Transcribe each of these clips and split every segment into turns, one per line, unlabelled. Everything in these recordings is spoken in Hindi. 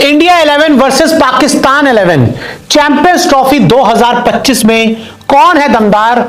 India 11 versus Pakistan 11 champions trophy 2025 में कौन है दमदार,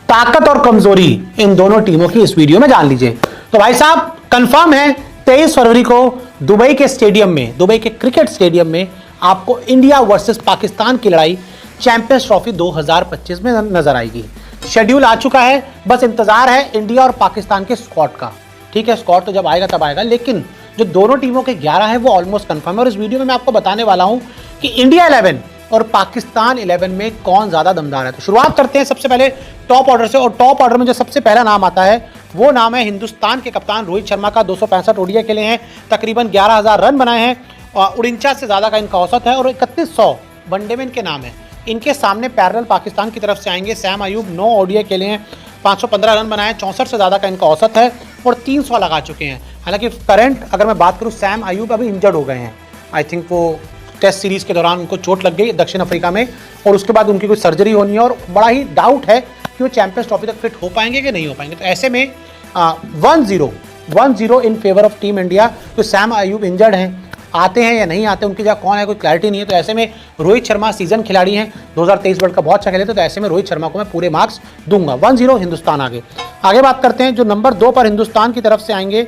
ताकत और कमजोरी इन दोनों टीमों की इस वीडियो में जान लीजिए। तो भाई साहब कंफर्म है 23 फरवरी को दुबई के स्टेडियम में, दुबई के क्रिकेट स्टेडियम में आपको इंडिया वर्सेस पाकिस्तान की लड़ाई चैंपियंस ट्रॉफी 2025 में नजर आएगी। शेड्यूल आ चुका है, बस इंतजार है इंडिया और पाकिस्तान के स्क्वाड का। ठीक है, स्क्वाड तो जब आएगा तब आएगा, लेकिन जो दोनों टीमों के 11 हैं वो ऑलमोस्ट कंफर्म है। और इस वीडियो में मैं आपको बताने वाला हूं कि इंडिया 11 और पाकिस्तान 11 में कौन ज्यादा दमदार है। तो शुरुआत करते हैं सबसे पहले टॉप ऑर्डर से, और टॉप ऑर्डर में जो सबसे पहला नाम आता है वो नाम है हिंदुस्तान के कप्तान रोहित शर्मा का। 265 ओडीआई खेले हैं, तकरीबन 11,000 रन बनाए हैं और 49 से ज्यादा का इनका औसत है और 3100 वनडे में इनके नाम है। इनके सामने पैरेलल पाकिस्तान की तरफ से आएंगे सैम अयूब, 9 ओडीआई खेले हैं, 515 रन बनाए, 64 से ज़्यादा का इनका औसत है और 300 लगा चुके हैं। हालांकि करंट अगर मैं बात करूं, सैम अयूब अभी इंजर्ड हो गए हैं। आई थिंक वो टेस्ट सीरीज़ के दौरान उनको चोट लग गई दक्षिण अफ्रीका में और उसके बाद उनकी कोई सर्जरी होनी है और बड़ा ही डाउट है कि वो चैंपियंस ट्रॉफी तक फिट हो पाएंगे कि नहीं हो पाएंगे। तो ऐसे में 1-0 in favour of team India. तो सैम अयूब इंजर्ड हैं, आते हैं या नहीं आते, उनकी जगह कौन है कोई क्लैरिटी नहीं है। तो ऐसे में रोहित शर्मा सीजन खिलाड़ी हैं, 2023 वर्ल्ड कप बहुत अच्छा खेले थे, तो ऐसे में रोहित शर्मा को मैं पूरे मार्क्स दूंगा। 1-0 हिंदुस्तान आगे बात करते हैं। जो नंबर 2 पर हिंदुस्तान की तरफ से आएंगे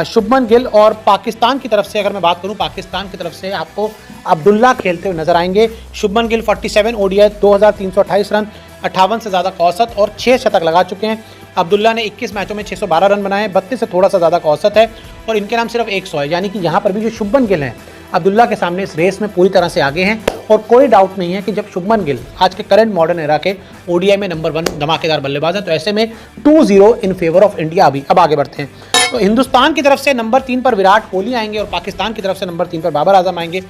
शुभमन गिल, और पाकिस्तान की तरफ से अगर मैं बात करूं, पाकिस्तान की तरफ से आपको अब्दुल्ला खेलते हुए नजर आएंगे। शुभमन गिल 47 ओडीआई, 2328 रन, 58 से ज़्यादा का औसत और 6 शतक लगा चुके हैं। अब्दुल्ला ने 21 मैचों में 612 रन बनाए, 32 से थोड़ा सा ज़्यादा का औसत है और इनके नाम सिर्फ 100 है। यानी कि यहाँ पर भी जो शुभमन गिल हैं अब्दुल्ला के सामने इस रेस में पूरी तरह से आगे हैं और कोई डाउट नहीं है कि जब शुभमन गिल आज के करंट मॉडर्न एरा के ओडीआई में नंबर 1 धमाकेदार बल्लेबाज है। तो ऐसे में 2-0 इन फेवर ऑफ इंडिया। अभी अब आगे बढ़ते हैं। तो हिंदुस्तान की तरफ से नंबर 3 पर विराट कोहली आएंगे और पाकिस्तान की तरफ से नंबर 3 पर बाबर आजम आएंगे।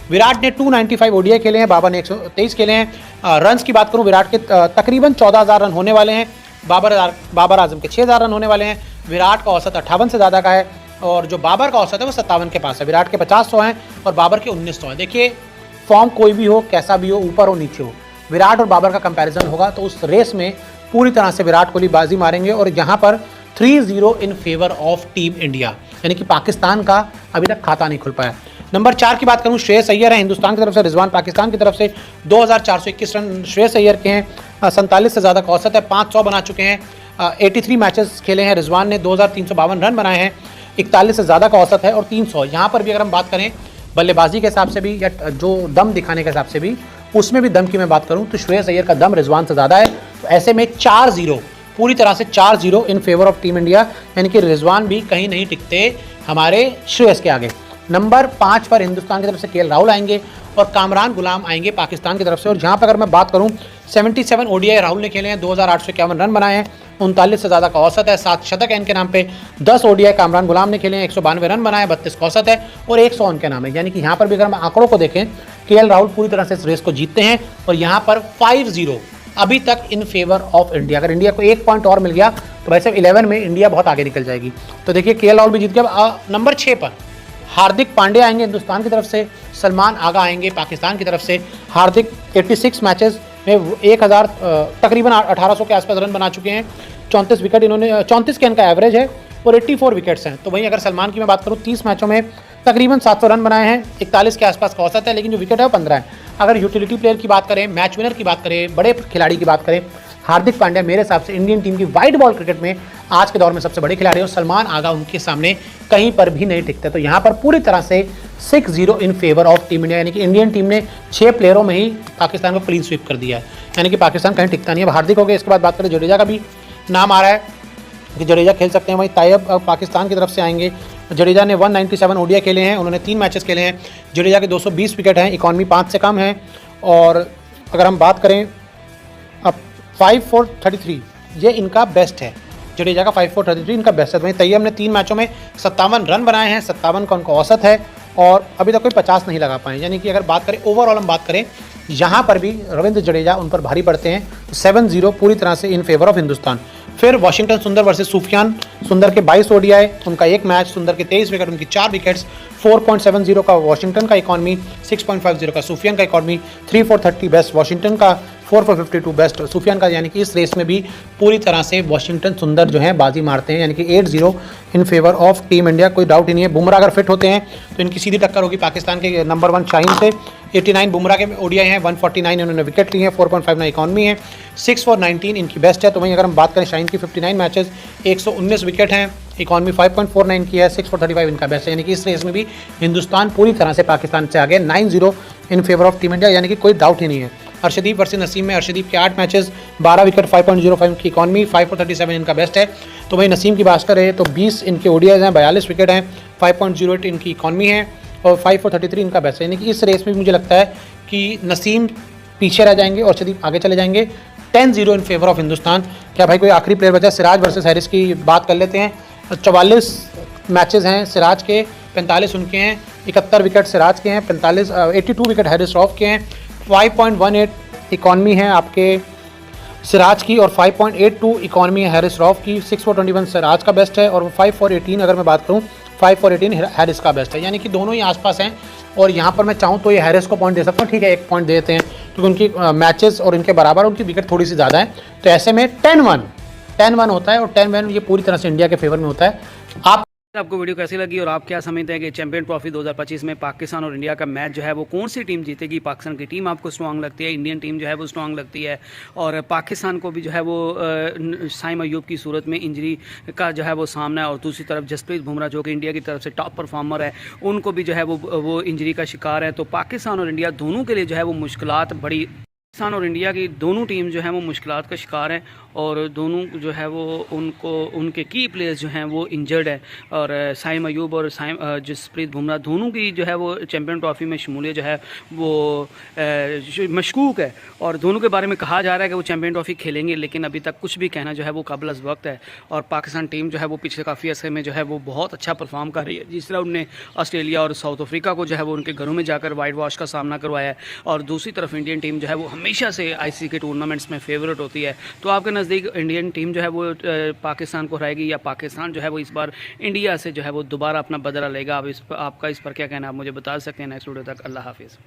विराट ने 295 ओडीआई खेले हैं, बाबर ने 123 खेले हैं। रन्स की बात करूं, विराट के तकरीबन 14,000 रन होने वाले हैं, बाबर आजम के 6,000 रन होने वाले हैं। विराट का औसत 58 से ज़्यादा का है और जो बाबर का औसत है वो 57 के पास है। विराट के 50-100 हैं और बाबर के 1900 हैं। देखिए फॉर्म कोई भी हो, कैसा भी हो, ऊपर हो नीचे हो, विराट और बाबर का कंपैरिजन होगा तो उस रेस में पूरी तरह से विराट कोहली बाजी मारेंगे। और यहाँ पर 3-0 in favour of team India, यानी कि पाकिस्तान का अभी तक खाता नहीं खुल पाया। नंबर 4 की बात करूं, श्रेयस अय्यर है हिंदुस्तान की तरफ से, रिजवान पाकिस्तान की तरफ से। 2421 रन श्रेयस अय्यर के हैं, 47 से ज़्यादा का औसत है, 500 बना चुके हैं। 83 मैचेस खेले हैं। रिजवान ने 2352 रन बनाए हैं, 41 से ज़्यादा का औसत है और 300। यहाँ पर भी अगर हम बात करें बल्लेबाजी के हिसाब से भी या जो दम दिखाने के हिसाब से भी, उसमें भी दम की मैं बात करूँ तो श्रेयस अय्यर का दम रिजवान से ज़्यादा है। तो ऐसे में 4-0, पूरी तरह से 4-0 in favour of team India, यानी कि रिजवान भी कहीं नहीं टिकते हमारे श्रेयस के आगे। नंबर 5 पर हिंदुस्तान की तरफ से केएल राहुल आएंगे और कामरान गुलाम आएंगे पाकिस्तान की तरफ से। और जहाँ पर अगर मैं बात करूँ 77 ओडीआई राहुल ने खेले हैं, 2851 रन बनाए हैं, 39 से ज़्यादा का औसत है, 7 शतक है इनके नाम पे। 10 ओडीआई कामरान गुलाम ने खेले हैं, 192 रन बनाए, 32 का औसत है और 100 उनके नाम है। यानी कि यहाँ पर भी अगर हम आंकड़ों को देखें, केएल राहुल पूरी तरह से इस रेस को जीतते हैं और यहाँ पर 5-0 अभी तक इन फेवर ऑफ इंडिया। अगर इंडिया को 1 पॉइंट और मिल गया तो भाई साहब 11 में इंडिया बहुत आगे निकल जाएगी। तो देखिए केएल राहुल भी जीत गया। नंबर 6 पर हार्दिक पांड्या आएंगे हिंदुस्तान की तरफ से, सलमान आगा आएंगे पाकिस्तान की तरफ से। हार्दिक 86 मैचेस में 1000 तकरीबन 1800 के आसपास रन बना चुके हैं, 34 विकेट इन्होंने, 34 के इनका एवरेज है और 84 विकेट्स हैं। तो वहीं अगर सलमान की मैं बात करूँ, 30 मैचों में तकरीबन 700 रन बनाए हैं, 41 के आसपास का औसत है, लेकिन जो विकेट है वो 15 है। अगर यूटिलिटी प्लेयर की बात करें, मैच विनर की बात करें, बड़े खिलाड़ी की बात करें, हार्दिक पांड्या मेरे हिसाब से इंडियन टीम की वाइड बॉल क्रिकेट में आज के दौर में सबसे बड़े खिलाड़ी और सलमान आगा उनके सामने कहीं पर भी नहीं टिकते। तो यहाँ पर पूरी तरह से 6-0 in favour of team India, यानी कि इंडियन टीम ने 6 प्लेयरों में ही पाकिस्तान को क्लीन स्वीप कर दिया है, यानी कि पाकिस्तान कहीं टिकता नहीं है। हार्दिक हो गए, इसके बाद बात करें जडेजा का भी नाम आ रहा है कि जडेजा खेल सकते हैं। वहीं तायब पाकिस्तान की तरफ से आएंगे। जडेजा ने 197 ओडीआई खेले हैं, उन्होंने 3 मैचेस खेले हैं। जडेजा के 220 विकेट हैं, इकॉनमी 5 से कम है। और अगर हम बात करें अब 5-4-33 ये इनका बेस्ट है, जडेजा का 5-4-33 इनका बेस्ट है। वहीं तैयब ने 3 मैचों में 57 रन बनाए हैं, 57 का उनका औसत है और अभी तक कोई 50 नहीं लगा पाए। यानी कि अगर बात करें ओवरऑल, हम बात करें यहाँ पर भी रविंद्र जडेजा उन पर भारी पड़ते हैं। 7-0 पूरी तरह से इन फेवर ऑफ हिंदुस्तान। फिर वाशिंगटन सुंदर वर्सेस सूफियान, सुंदर के 22 ओडीआई, उनका 1 मैच, सुंदर के 23 विकेट, उनकी 4 विकेट्स। 4.70 का वाशिंगटन का इकॉनमी, 6.50 का सूफियान का इकॉनमी, 3-4-30 बेस्ट वाशिंगटन का, 4 for 52 बेस्ट सुफियान का, यानी कि इस रेस में भी पूरी तरह से वॉशिंगटन सुंदर जो है बाजी मारते हैं, यानी कि 8-0 in favour of team India, कोई डाउट ही नहीं है। बुमराह अगर फिट होते हैं तो इनकी सीधी टक्कर होगी पाकिस्तान के नंबर 1 शाहीन से। 89 बुमराह के ओडीआई हैं, 149 इन्होंने विकेट लिए हैं, 4.59 इकॉनमी है, 6 for 19 इनकी बेस्ट है। तो वहीं अगर हम बात करें शाहीन की 59 मैचेस, 119 विकेट हैं, इकॉनमी 5.49 की है, 6 for 35 इनका बेस्ट है। यानी कि इस रेस में भी हिंदुस्तान पूरी तरह से पाकिस्तान से आगे, 9-0 in favour of team India, यानी कि कोई डाउट ही नहीं है। अर्शदीप वर्सेस नसीम में अर्शदीप के 8 मैचेस, 12 विकेट, 5.05 की इकॉनमी, 5 for 37 इनका बेस्ट है। तो वहीं नसीम की बात करें तो 20 इनके ओडीआईज हैं, 42 विकेट हैं, 5.08 इनकी इकॉनमी है और 5 for 33 इनका बेस्ट है। यानी कि इस रेस में मुझे लगता है कि नसीम पीछे रह जाएंगे और अर्शदीप आगे चले जाएंगे। 10-0 इन फेवर ऑफ हिंदुस्तान। क्या भाई कोई आखिरी प्लेयर बचा? सिराज वर्सेस हैरिस की बात कर लेते हैं। 44 मैचेस हैं सिराज के, 45 उनके हैं, 71 विकेट सिराज के हैं, 82 विकेट हैरिस रऊफ के हैं, 5.18 इकॉनमी है आपके सिराज की और 5.82 इकॉनमी है हैरिस रऊफ की। 6 for 21 सिराज का बेस्ट है और 5 for 18 अगर मैं बात करूँ 5 for 18 हैरिस का बेस्ट है। यानी कि दोनों ही आसपास हैं और यहाँ पर मैं चाहूँ तो ये हैरिस को पॉइंट दे सकता हूँ, ठीक है 1 पॉइंट देते हैं क्योंकि उनकी मैचेस और उनके बराबर उनकी विकेट थोड़ी सी ज़्यादा है। तो ऐसे में 10-1 होता है और 10-1 ये पूरी तरह से इंडिया के फेवर में होता है।
आपको वीडियो कैसी लगी और आप क्या समझते हैं कि चैंपियन ट्रॉफी 2025 में पाकिस्तान और इंडिया का मैच जो है वो कौन सी टीम जीतेगी? पाकिस्तान की टीम आपको स्ट्रांग लगती है, इंडियन टीम जो है वो स्ट्रांग लगती है, और पाकिस्तान को भी जो है वो साइम अयूब की सूरत में इंजरी का जो है वो सामना है, और दूसरी तरफ जसप्रीत बुमराह जो कि इंडिया की तरफ से टॉप परफॉर्मर है, उनको भी जो है वो इंजरी का शिकार है। तो पाकिस्तान और इंडिया दोनों के लिए जो है वो मुश्किलात बड़ी, पाकिस्तान और इंडिया की दोनों टीम जो है वो मुश्किलात का शिकार है और दोनों जो है वो उनके की प्लेयर्स जो हैं वो इंजर्ड है। और साइम अयूब और जसप्रीत बुमराह दोनों की जो है वो चैंपियन ट्रॉफी में शमूलियत जो है वो मशकूक है और दोनों के बारे में कहा जा रहा है कि वो चैंपियन ट्रॉफी खेलेंगे, लेकिन अभी तक कुछ भी कहना जो है वो काबिल अज़ वक्त है। और पाकिस्तान टीम जो है वो पिछले काफ़ी अर्से में जो है वो बहुत अच्छा परफॉर्म कर रही है, जिस तरह उन्होंने ऑस्ट्रेलिया और साउथ अफ्रीका को जो है वो उनके घरों में जाकर वाइट वॉश का सामना करवाया है। और दूसरी तरफ इंडियन टीम जो है वो हमेशा से आईसीसी के टूर्नामेंट्स में फेवरेट होती है। तो आपके नज़दीक इंडियन टीम जो है वो पाकिस्तान को हराएगी या पाकिस्तान जो है वो इस बार इंडिया से जो है वो दोबारा अपना बदला लेगा? आपका इस पर क्या कहना है, आप मुझे बता सकते हैं। नेक्स्ट वीडियो तक अल्लाह हाफिज़।